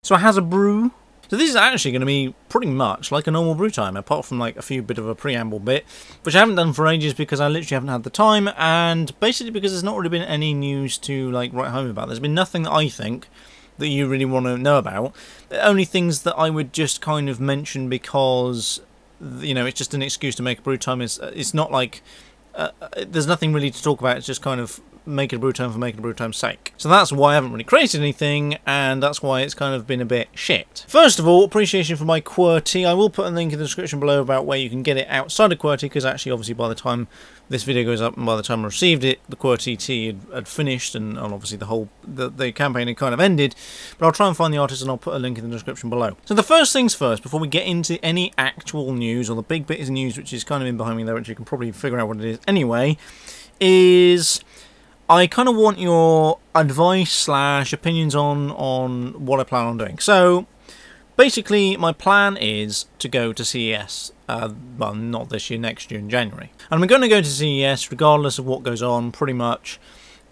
So it has a brew. So this is actually going to be pretty much like a normal brew time, apart from like a few bit of a preamble bit, which I haven't done for ages because I literally haven't had the time, and basically because there's not really been any news to like write home about. There's been nothing that I think that you really want to know about. The only things that I would just kind of mention because, you know, it's just an excuse to make a brew time. It's not like there's nothing really to talk about. It's just kind of making a brew time for making a brew time's sake. So that's why I haven't really created anything, and that's why it's kind of been a bit shit. First of all, appreciation for my QWERTY. I will put a link in the description below about where you can get it outside of QWERTY, because actually obviously by the time this video goes up and by the time I received it, the QWERTY tea had finished, and obviously the campaign had kind of ended. But I'll try and find the artist and I'll put a link in the description below. So the first things first, before we get into any actual news, or the big bit of news which is kind of in behind me there, which you can probably figure out what it is anyway, is I kind of want your advice / opinions on what I plan on doing. So basically my plan is to go to CES, well, not this year, next year in January. And I'm going to go to CES regardless of what goes on, pretty much.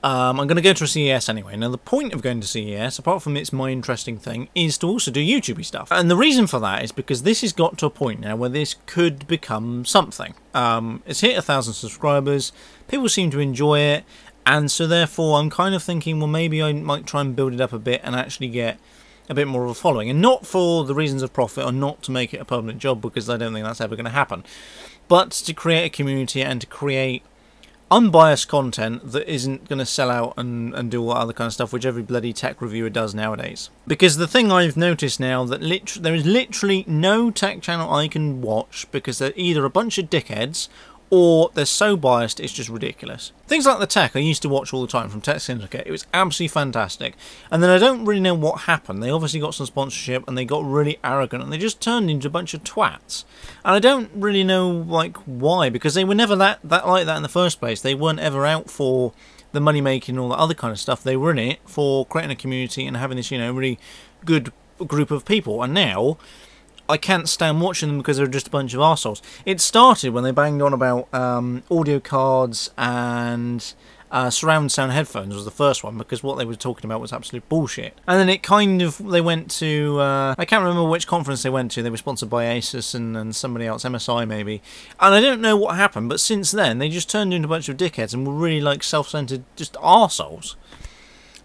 I'm going to go to a CES anyway. Now the point of going to CES, apart from it's my interesting thing, is to also do YouTubey stuff. And the reason for that is because this has got to a point now where this could become something. It's hit 1,000 subscribers, people seem to enjoy it, and so therefore I'm kind of thinking, well, maybe I might try and build it up a bit and actually get a bit more of a following. And not for the reasons of profit, or not to make it a permanent job, because I don't think that's ever going to happen, but to create a community and to create unbiased content that isn't going to sell out and do all that other kind of stuff which every bloody tech reviewer does nowadays. Because the thing I've noticed now, that there is literally no tech channel I can watch because they're either a bunch of dickheads or they're so biased it's just ridiculous. Things like the tech I used to watch all the time from Tech Syndicate. It was absolutely fantastic. And then I don't really know what happened. They obviously got some sponsorship and they got really arrogant and they just turned into a bunch of twats. And I don't really know like why, because they were never that like that in the first place. They weren't ever out for the money making and all that other kind of stuff. They were in it for creating a community and having this, you know, really good group of people. And now I can't stand watching them because they're just a bunch of arseholes. It started when they banged on about audio cards and surround sound headphones was the first one, because what they were talking about was absolute bullshit. And then it kind of, they went to, I can't remember which conference they went to. They were sponsored by Asus and somebody else, MSI maybe. And I don't know what happened, but since then they just turned into a bunch of dickheads and were really like self-centered, just arseholes.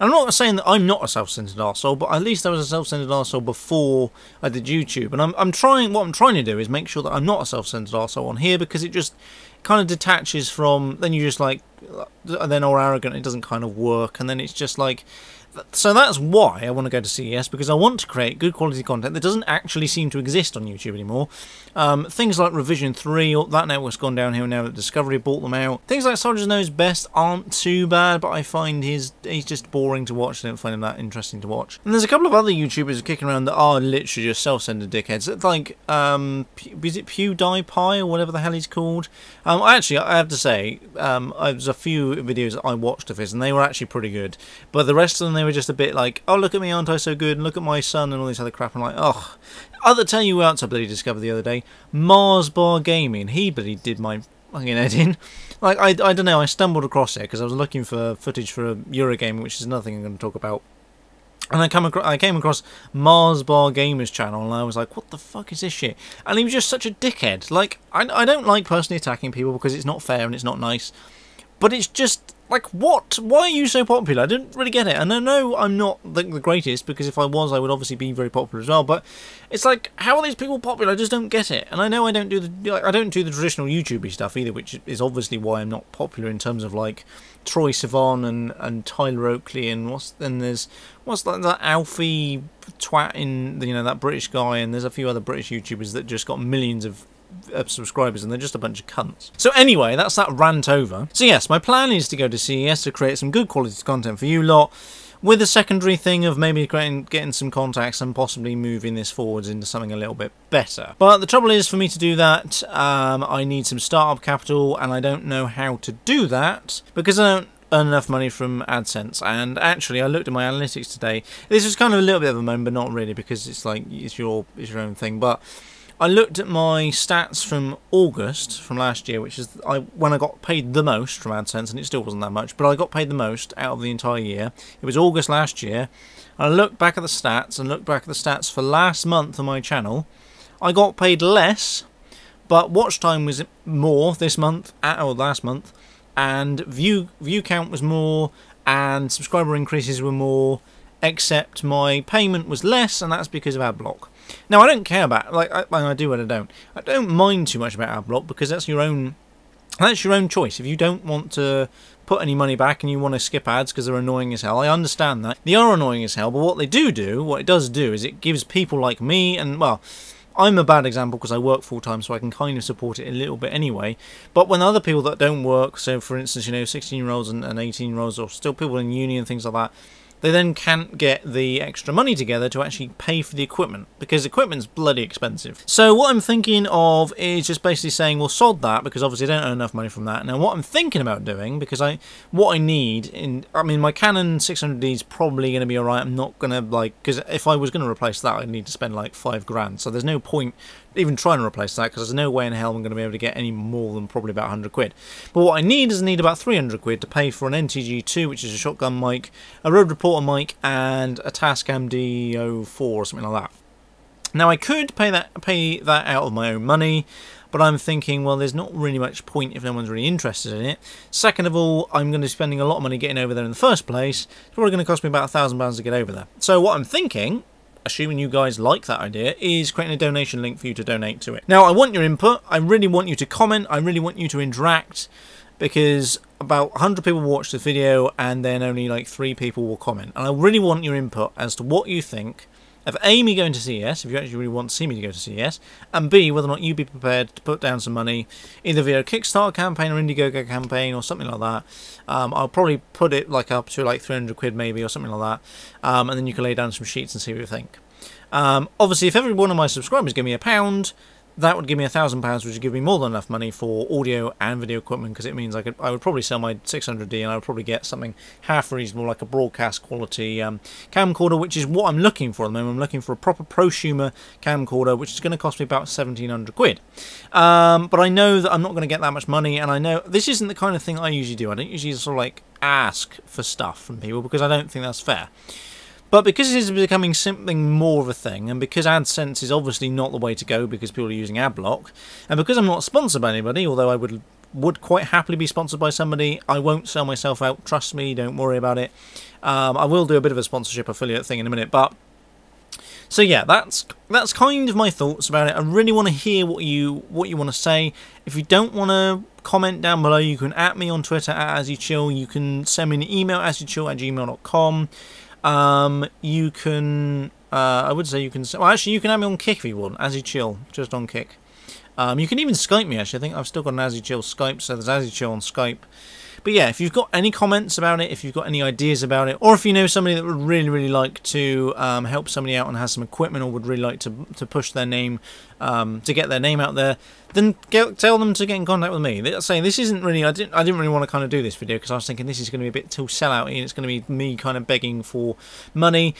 I'm not saying that I'm not a self-centered arsehole, but at least I was a self-centered arsehole before I did YouTube. And what I'm trying to do is make sure that I'm not a self-centered arsehole on here, because it just kind of detaches from, then you just like, then or arrogant, it doesn't kind of work, and then it's just like, so that's why I want to go to CES, because I want to create good quality content that doesn't actually seem to exist on YouTube anymore. Things like Revision 3, that network's gone downhill now that Discovery bought them out. Things like Soldiers Knows Best aren't too bad, but I find he's just boring to watch. I don't find him that interesting to watch. And there's a couple of other YouTubers kicking around that are literally just self-centered dickheads. It's like, is it PewDiePie or whatever the hell he's called? Actually, I have to say, there's a few videos that I watched of his, and they were actually pretty good. But the rest of them, they were just a bit like, oh, look at me, aren't I so good, and look at my son, and all this other crap. I'm like, oh. I'll tell you who else I bloody discovered the other day. Mars Bar Gaming. He bloody did my fucking head in. Like, I don't know, I stumbled across it because I was looking for footage for Eurogamer, which is nothing I'm going to talk about. And I came across Mars Bar Gamer's channel, and I was like, what the fuck is this shit? And he was just such a dickhead. Like, I don't like personally attacking people because it's not fair and it's not nice. But it's just, like, what? Why are you so popular? I didn't really get it. And I know I'm not the greatest, because if I was, I would obviously be very popular as well. But it's like, how are these people popular? I just don't get it. And I know I don't do the traditional YouTubey stuff either, which is obviously why I'm not popular in terms of like Troy Sivan and Tyler Oakley, and what's like that Alfie twat in, you know, that British guy, and there's a few other British YouTubers that just got millions of subscribers, and they're just a bunch of cunts. So anyway, that's that rant over. So yes, my plan is to go to CES to create some good quality content for you lot, with a secondary thing of maybe getting some contacts and possibly moving this forwards into something a little bit better. But the trouble is, for me to do that, I need some startup capital, and I don't know how to do that because I don't earn enough money from AdSense. And actually, I looked at my analytics today. This is kind of a little bit of a moment, but not really, because it's like it's your own thing. But I looked at my stats from August from last year, which is when I got paid the most from AdSense, and it still wasn't that much, but I got paid the most out of the entire year. It was August last year. And I looked back at the stats, and looked back at the stats for last month on my channel. I got paid less, but watch time was more this month, or last month, and view count was more, and subscriber increases were more, except my payment was less, and that's because of Adblock. Now, I don't care about, like, I do and I don't. I don't mind too much about Adblock because that's your own choice. If you don't want to put any money back and you want to skip ads because they're annoying as hell, I understand that. They are annoying as hell, but what it does do is it gives people like me, and, well, I'm a bad example because I work full-time, so I can kind of support it a little bit anyway. But when other people that don't work, so for instance, 16-year-olds and 18-year-olds, or still people in uni and things like that, they then can't get the extra money together to actually pay for the equipment, because equipment's bloody expensive. So what I'm thinking of is just basically saying, well, sod that, because obviously I don't earn enough money from that. Now, what I'm thinking about doing, because what I need, I mean, my Canon 600D is probably going to be alright. I'm not going to, like, because if I was going to replace that, I'd need to spend like £5 grand, so there's no point even trying to replace that, because there's no way in hell I'm going to be able to get any more than probably about 100 quid. But what I need is about 300 quid to pay for an NTG2, which is a shotgun mic, a Road Reporter mic, and a Tascam D04 or something like that. Now, I could pay that out of my own money, but I'm thinking, well, there's not really much point if no one's really interested in it. Second of all, I'm going to be spending a lot of money getting over there in the first place. It's probably going to cost me about £1,000 to get over there. So what I'm thinking, assuming you guys like that idea, is creating a donation link for you to donate to it. Now, I want your input. I really want you to comment. I really want you to interact, because about 100 people watch the video and then only like 3 people will comment. And I really want your input as to what you think of A, me going to CES, if you actually really want to see me to go to CES, and B, whether or not you'd be prepared to put down some money, either via a Kickstarter campaign or Indiegogo campaign or something like that. I'll probably put it like up to like 300 quid maybe or something like that, and then you can lay down some sheets and see what you think. Obviously, if every one of my subscribers give me £1, that would give me £1,000, which would give me more than enough money for audio and video equipment, because it means I would probably sell my 600D and I would probably get something half reasonable, like a broadcast quality camcorder, which is what I'm looking for at the moment. I'm looking for a proper prosumer camcorder, which is going to cost me about 1,700 quid. But I know that I'm not going to get that much money, and I know this isn't the kind of thing I usually do. I don't usually sort of like ask for stuff from people, because I don't think that's fair. But because it is becoming something more of a thing, and because AdSense is obviously not the way to go because people are using Adblock, and because I'm not sponsored by anybody, although I would quite happily be sponsored by somebody, I won't sell myself out, trust me, don't worry about it. I will do a bit of a sponsorship affiliate thing in a minute, but so yeah, that's kind of my thoughts about it. I really want to hear what you want to say. If you don't want to comment down below, you can @ me on Twitter @AsYouChill. You can send me an email asyouchill@gmail.com. You can, I would say you can, well, actually you can add me on Kick if you want, AsYouChill, just on Kick. You can even Skype me, actually. I think I've still got an AsYouChill Skype, so there's AsYouChill on Skype. But yeah, if you've got any comments about it, if you've got any ideas about it, or if you know somebody that would really, really like to help somebody out and has some equipment, or would really like to push their name, to get their name out there, then tell them to get in contact with me. Saying this isn't really, I didn't really want to kind of do this video because I was thinking this is going to be a bit too sellout-y, and it's going to be me kind of begging for money.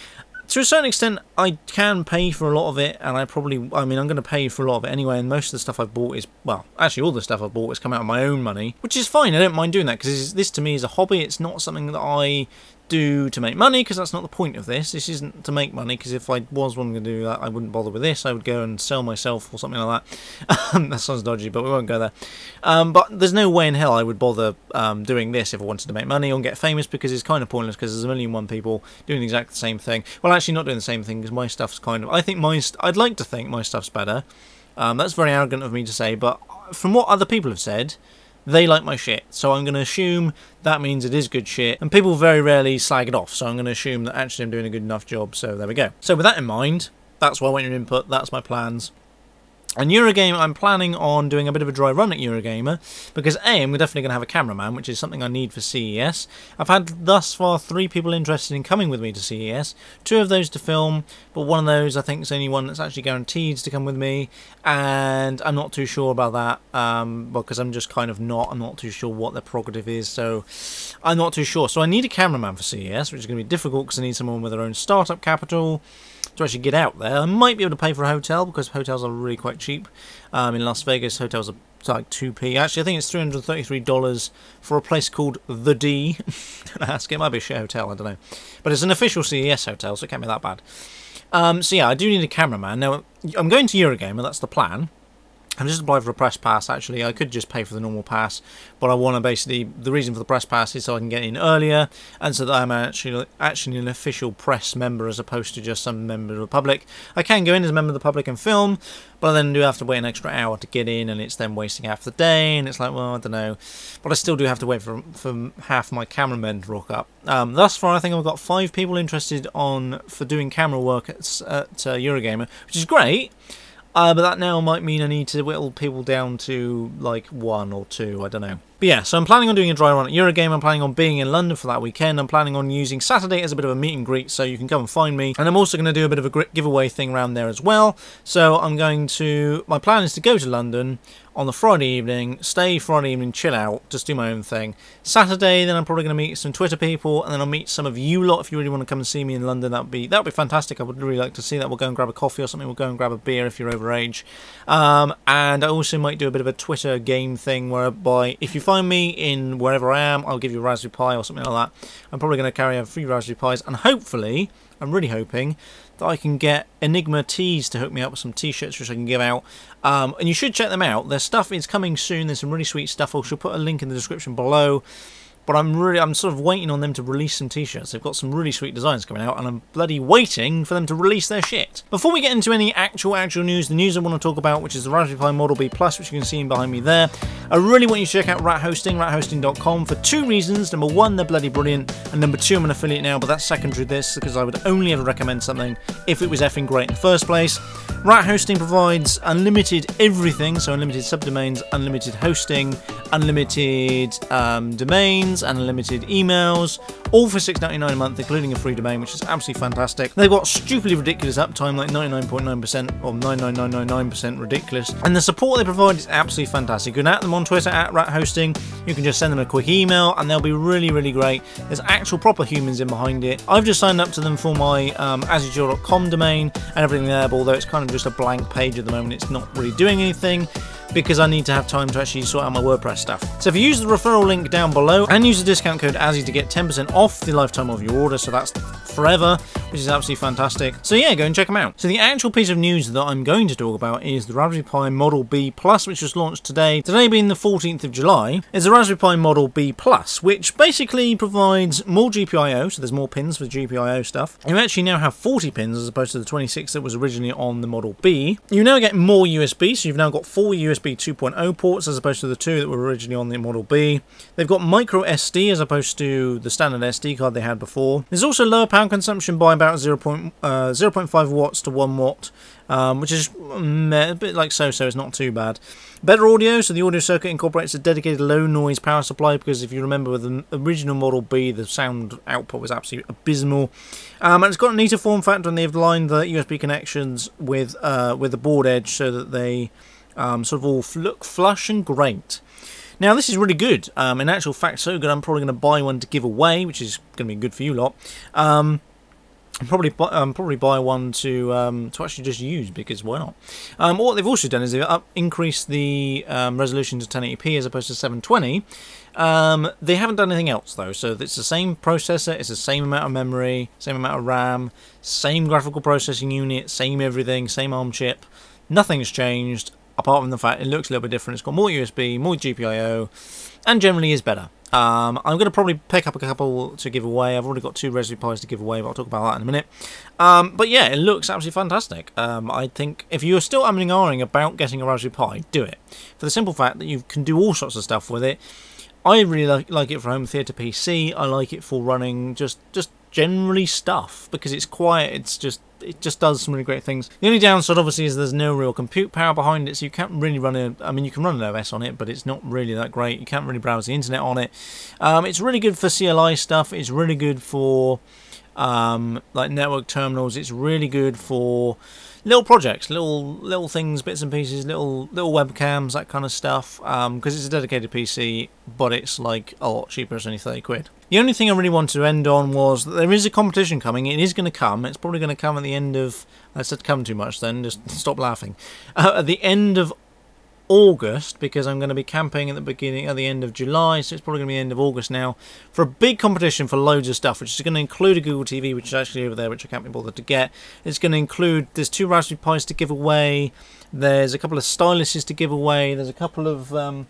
To a certain extent, I can pay for a lot of it, and I'm going to pay for a lot of it anyway, and most of the stuff I've bought is, well, actually all the stuff I've bought has come out of my own money, which is fine. I don't mind doing that, because this to me is a hobby. It's not something that I do to make money, because that's not the point of this. This isn't to make money, because if I was wanting to do that, I wouldn't bother with this. I would go and sell myself or something like that. That sounds dodgy, but we won't go there. But there's no way in hell I would bother doing this if I wanted to make money or get famous, because it's kind of pointless, because there's a million and one people doing exactly the same thing. Well, actually not doing the same thing, because my stuff's kind of, I'd like to think my stuff's better. That's very arrogant of me to say, but from what other people have said, they like my shit, so I'm going to assume that means it is good shit, and people very rarely slag it off, so I'm going to assume that actually I'm doing a good enough job, so there we go. So with that in mind, that's why I want your input, that's my plans. And Eurogamer, I'm planning on doing a bit of a dry run at Eurogamer, because A, I'm definitely going to have a cameraman, which is something I need for CES. I've had thus far 3 people interested in coming with me to CES, 2 of those to film, but one of those I think is the only one that's actually guaranteed to come with me, and I'm not too sure about that, because I'm just kind of I'm not too sure what their prerogative is, so I'm not too sure. So I need a cameraman for CES, which is going to be difficult, because I need someone with their own startup capital to actually get out there. I might be able to pay for a hotel because hotels are really quite cheap. In Las Vegas, hotels are like 2p. Actually, I think it's $333 for a place called The D. Don't ask, it might be a shit hotel, I don't know. But it's an official CES hotel, so it can't be that bad. So yeah, I do need a cameraman. Now, I'm going to Eurogamer, that's the plan. I'm just applying for a press pass, actually. I could just pay for the normal pass, but I want to basically... The reason for the press pass is so I can get in earlier, and so that I'm actually an official press member as opposed to just some member of the public. I can go in as a member of the public and film, but I then do have to wait an extra hour to get in, and it's then wasting half the day, and it's like, well, I don't know. But I still do have to wait for half my cameramen to rock up. Thus far, I think I've got 5 people interested for doing camera work at Eurogamer, which is great. But that now might mean I need to whittle people down to like 1 or 2, I don't know. But yeah, so I'm planning on doing a dry run at Eurogamer. I'm planning on being in London for that weekend. I'm planning on using Saturday as a bit of a meet and greet, so you can come and find me. And I'm also going to do a bit of a giveaway thing around there as well. So I'm going to... My plan is to go to London on the Friday evening, stay Friday evening, chill out, just do my own thing. Saturday, then I'm probably going to meet some Twitter people, and then I'll meet some of you lot if you really want to come and see me in London. That would be fantastic. I would really like to see that. We'll go and grab a coffee or something. We'll go and grab a beer if you're over age. And I also might do a bit of a Twitter game thing whereby if you find me in wherever I am, I'll give you a Raspberry Pi or something like that. I'm probably going to carry a few Raspberry Pis, and hopefully, I'm really hoping that I can get Enigma Tees to hook me up with some t-shirts which I can give out. And you should check them out. Their stuff is coming soon. There's some really sweet stuff. I shall put a link in the description below. But I'm sort of waiting on them to release some t-shirts. They've got some really sweet designs coming out, and I'm bloody waiting for them to release their shit. Before we get into any actual news, the news I want to talk about, which is the Raspberry Pi Model B Plus, which you can see behind me there. I really want you to check out Rat Hosting, rathosting.com, for 2 reasons. Number 1, they're bloody brilliant, and number 2, I'm an affiliate now, but that's secondary to this, because I would only ever recommend something if it was effing great in the first place. Rat Hosting provides unlimited everything, so unlimited subdomains, unlimited hosting, unlimited domains, and unlimited emails, all for $6.99 a month, including a free domain, which is absolutely fantastic. They've got stupidly ridiculous uptime, like 99.9% or 99.99% ridiculous, and the support they provide is absolutely fantastic. You can at them on Twitter at Rat Hosting. You can just send them a quick email, and they'll be really, really great. There's actual proper humans in behind it. I've just signed up to them for my azure.com domain and everything there, but although it's kind of just a blank page at the moment, it's not really doing anything, because I need to have time to actually sort out my WordPress stuff. So if you use the referral link down below and use the discount code AZZY to get 10% off the lifetime of your order, so that's forever, which is absolutely fantastic. So yeah, go and check them out. So the actual piece of news that I'm going to talk about is the Raspberry Pi Model B Plus, which was launched today. Today being the 14th of July, is the Raspberry Pi Model B Plus, which basically provides more GPIO, so there's more pins for GPIO stuff. You actually now have 40 pins as opposed to the 26 that was originally on the Model B. You now get more USB, so you've now got 4 USB 2.0 ports as opposed to the 2 that were originally on the Model B. They've got micro SD as opposed to the standard SD card they had before. There's also lower power consumption by about 0.5 watts to 1 watt, which is a bit like so, it's not too bad. Better audio, so the audio circuit incorporates a dedicated low noise power supply, because if you remember with the original Model B, the sound output was absolutely abysmal. And it's got a neater form factor, and they've lined the USB connections with the board edge so that they sort of all look flush and great. Now this is really good. In actual fact, so good I'm probably going to buy one to give away, which is going to be good for you lot. Probably buy one to actually just use, because why not? What they've also done is they've increased the resolution to 1080p as opposed to 720. They haven't done anything else though, so it's the same processor, it's the same amount of memory, same amount of RAM, same graphical processing unit, same everything, same ARM chip. Nothing's changed, apart from the fact it looks a little bit different. It's got more USB, more GPIO, and generally is better. I'm going to probably pick up a couple to give away. I've already got 2 Raspberry Pis to give away, but I'll talk about that in a minute. But yeah, it looks absolutely fantastic. I think if you're still umming and ahhing about getting a Raspberry Pi, do it. For the simple fact that you can do all sorts of stuff with it. I really like it for home theatre PC. I like it for running just generally stuff, because it's quiet, it just does some really great things. The only downside obviously is there's no real compute power behind it, so you can't really run you can run an OS on it, but it's not really that great. You can't really browse the internet on it. It's really good for CLI stuff, it's really good for like network terminals, it's really good for little projects, little things, bits and pieces, little webcams, that kind of stuff, because it's a dedicated PC, but it's like a lot cheaper, it's only 30 quid. The only thing I really wanted to end on was that there is a competition coming. It is going to come. It's probably going to come at the end of... I said come too much then, just stop laughing. At the end of August, because I'm going to be camping at the end of July, so it's probably going to be the end of August now, for a big competition for loads of stuff, which is going to include a Google TV, which is actually over there, which I can't be bothered to get. It's going to include, there's 2 Raspberry Pis to give away, there's a couple of styluses to give away, there's a couple of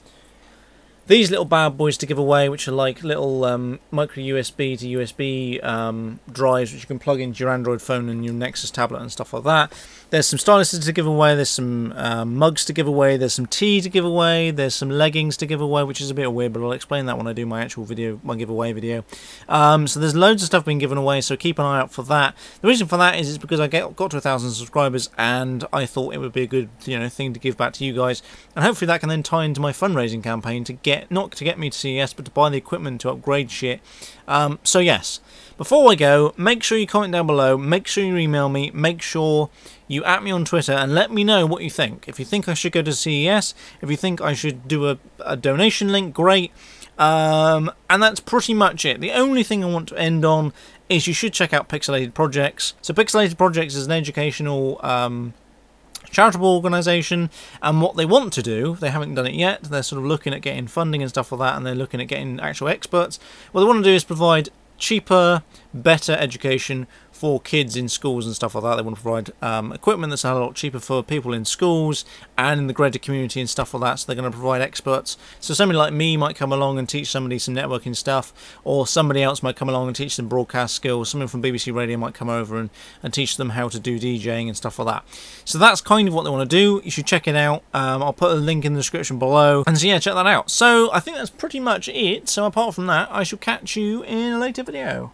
these little bad boys to give away, which are like little micro USB to USB drives, which you can plug into your Android phone and your Nexus tablet and stuff like that. There's some styluses to give away, there's some mugs to give away, there's some tea to give away, there's some leggings to give away, which is a bit weird, but I'll explain that when I do my actual video, my giveaway video. So there's loads of stuff being given away, so keep an eye out for that. The reason for that is because I got to 1,000 subscribers, and I thought it would be a good thing to give back to you guys, and hopefully that can then tie into my fundraising campaign to not to get me to CES, but to buy the equipment to upgrade shit. So yes, before I go, make sure you comment down below, make sure you email me, make sure you at me on Twitter and let me know what you think. If you think I should go to CES, if you think I should do a donation link, great. And that's pretty much it. The only thing I want to end on is you should check out Pixelated Projects. So Pixelated Projects is an educational charitable organisation, and what they want to do, they haven't done it yet, they're sort of looking at getting funding and stuff like that, and they're looking at getting actual experts. What they want to do is provide cheaper, better education for kids in schools and stuff like that. They want to provide equipment that's a lot cheaper for people in schools and in the greater community and stuff like that, so they're going to provide experts. So somebody like me might come along and teach somebody some networking stuff, or somebody else might come along and teach them broadcast skills. Someone from BBC Radio might come over and teach them how to do DJing and stuff like that. So that's kind of what they want to do. You should check it out. I'll put a link in the description below, and so yeah, check that out. So I think that's pretty much it. So apart from that, I shall catch you in a later video.